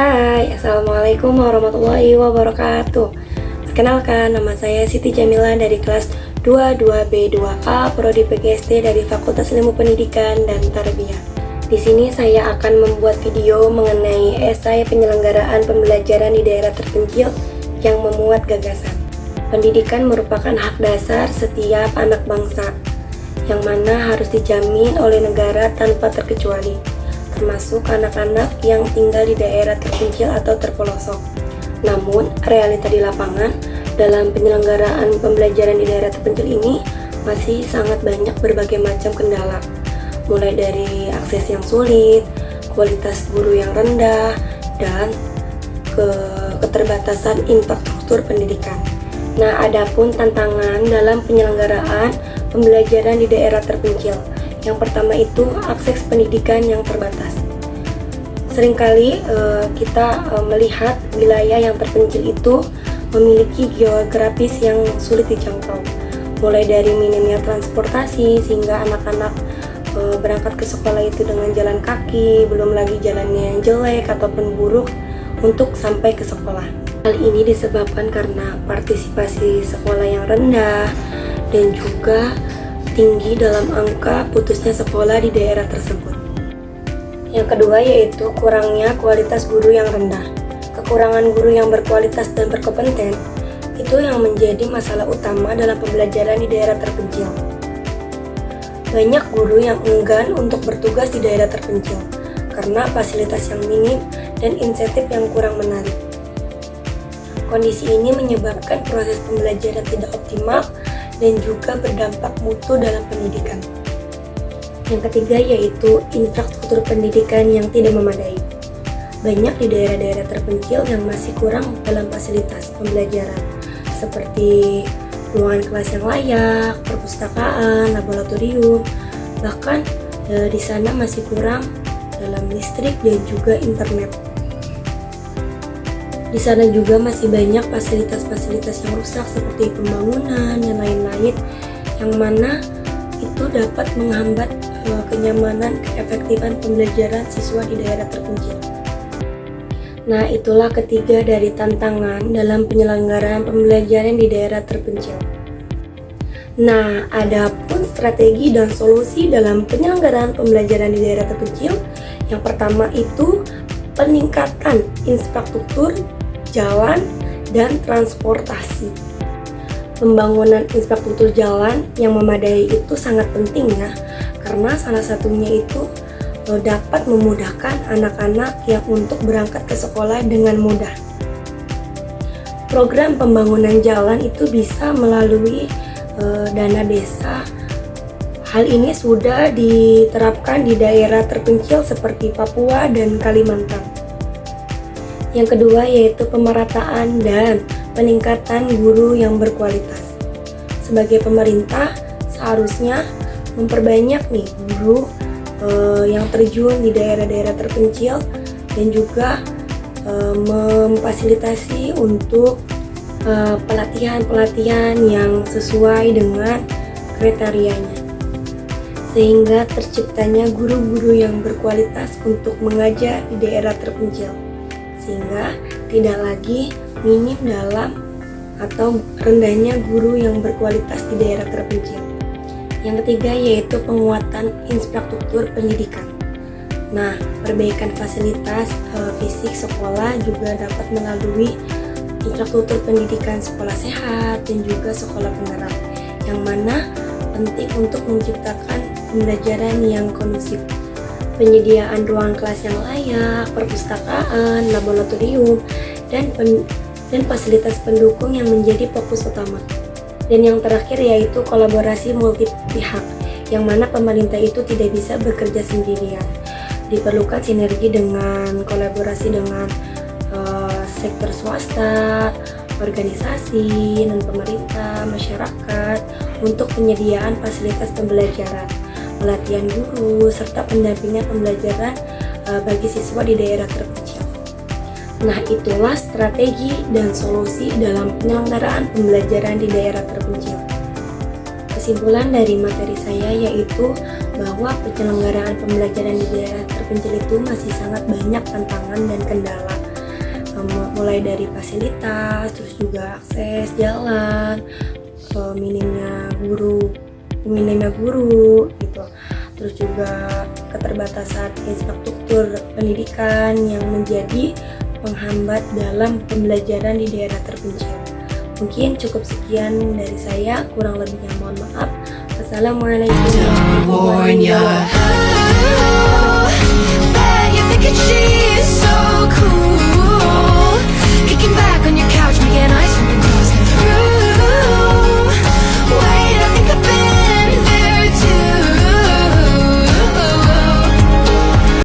Hai, Assalamualaikum warahmatullahi wabarakatuh. Perkenalkan, nama saya Siti Jamila dari kelas 22B2A Prodi PGSD dari Fakultas Ilmu Pendidikan dan Tarbiyah. Di sini saya akan membuat video mengenai esai penyelenggaraan pembelajaran di daerah terpencil yang memuat gagasan. Pendidikan merupakan hak dasar setiap anak bangsa, yang mana harus dijamin oleh negara tanpa terkecuali, termasuk anak-anak yang tinggal di daerah terpencil atau terpelosok. Namun, realita di lapangan dalam penyelenggaraan pembelajaran di daerah terpencil ini masih sangat banyak berbagai macam kendala, mulai dari akses yang sulit, kualitas guru yang rendah, dan keterbatasan infrastruktur pendidikan. Nah, adapun tantangan dalam penyelenggaraan pembelajaran di daerah terpencil. Yang pertama itu akses pendidikan yang terbatas. Seringkali kita melihat wilayah yang terpencil itu memiliki geografis yang sulit dijangkau, mulai dari minimnya transportasi sehingga anak-anak berangkat ke sekolah itu dengan jalan kaki, belum lagi jalannya yang jelek ataupun buruk untuk sampai ke sekolah. Hal ini disebabkan karena partisipasi sekolah yang rendah dan juga tinggi dalam angka putusnya sekolah di daerah tersebut. Yang kedua yaitu kurangnya kualitas guru yang rendah. Kekurangan guru yang berkualitas dan berkompeten itu yang menjadi masalah utama dalam pembelajaran di daerah terpencil. Banyak guru yang enggan untuk bertugas di daerah terpencil karena fasilitas yang minim dan insentif yang kurang menarik. Kondisi ini menyebabkan proses pembelajaran tidak optimal dan juga berdampak mutu dalam pendidikan. Yang ketiga yaitu infrastruktur pendidikan yang tidak memadai. Banyak di daerah-daerah terpencil yang masih kurang dalam fasilitas pembelajaran, seperti ruangan kelas yang layak, perpustakaan, laboratorium, bahkan di sana masih kurang dalam listrik dan juga internet. Di sana juga masih banyak fasilitas-fasilitas yang rusak seperti pembangunan dan lain-lain, yang mana itu dapat menghambat kenyamanan, keefektifan pembelajaran siswa di daerah terpencil. Nah, itulah ketiga dari tantangan dalam penyelenggaraan pembelajaran di daerah terpencil. Nah, adapun strategi dan solusi dalam penyelenggaraan pembelajaran di daerah terpencil, yang pertama itu peningkatan infrastruktur jalan dan transportasi. Pembangunan infrastruktur jalan yang memadai itu sangat penting ya, karena salah satunya itu dapat memudahkan anak-anak yang untuk berangkat ke sekolah dengan mudah. Program pembangunan jalan itu bisa melalui dana desa. Hal ini sudah diterapkan di daerah terpencil seperti Papua dan Kalimantan. Yang kedua yaitu pemerataan dan peningkatan guru yang berkualitas. Sebagai pemerintah seharusnya memperbanyak nih guru yang terjun di daerah-daerah terpencil dan juga memfasilitasi untuk pelatihan-pelatihan yang sesuai dengan kriterianya, sehingga terciptanya guru-guru yang berkualitas untuk mengajar di daerah terpencil, sehingga tidak lagi minim dalam atau rendahnya guru yang berkualitas di daerah terpencil. Yang ketiga yaitu penguatan infrastruktur pendidikan. Nah, perbaikan fasilitas fisik sekolah juga dapat melalui infrastruktur pendidikan sekolah sehat dan juga sekolah penggerak, yang mana penting untuk menciptakan pembelajaran yang kondusif. Penyediaan ruang kelas yang layak, perpustakaan, laboratorium, dan fasilitas pendukung yang menjadi fokus utama. Dan yang terakhir yaitu kolaborasi multi pihak, yang mana pemerintah itu tidak bisa bekerja sendirian. Diperlukan sinergi dengan kolaborasi dengan sektor swasta, organisasi, dan pemerintah, masyarakat untuk penyediaan fasilitas pembelajaran, pelatihan guru, serta pendampingan pembelajaran bagi siswa di daerah terpencil. Nah, itulah strategi dan solusi dalam penyelenggaraan pembelajaran di daerah terpencil. Kesimpulan dari materi saya yaitu bahwa penyelenggaraan pembelajaran di daerah terpencil itu masih sangat banyak tantangan dan kendala, mulai dari fasilitas, terus juga akses jalan, minimnya guru gitu, terus juga keterbatasan infrastruktur pendidikan yang menjadi penghambat dalam pembelajaran di daerah terpencil. Mungkin cukup sekian dari saya, kurang lebihnya mohon maaf. Wassalamualaikum warahmatullahi wabarakatuh.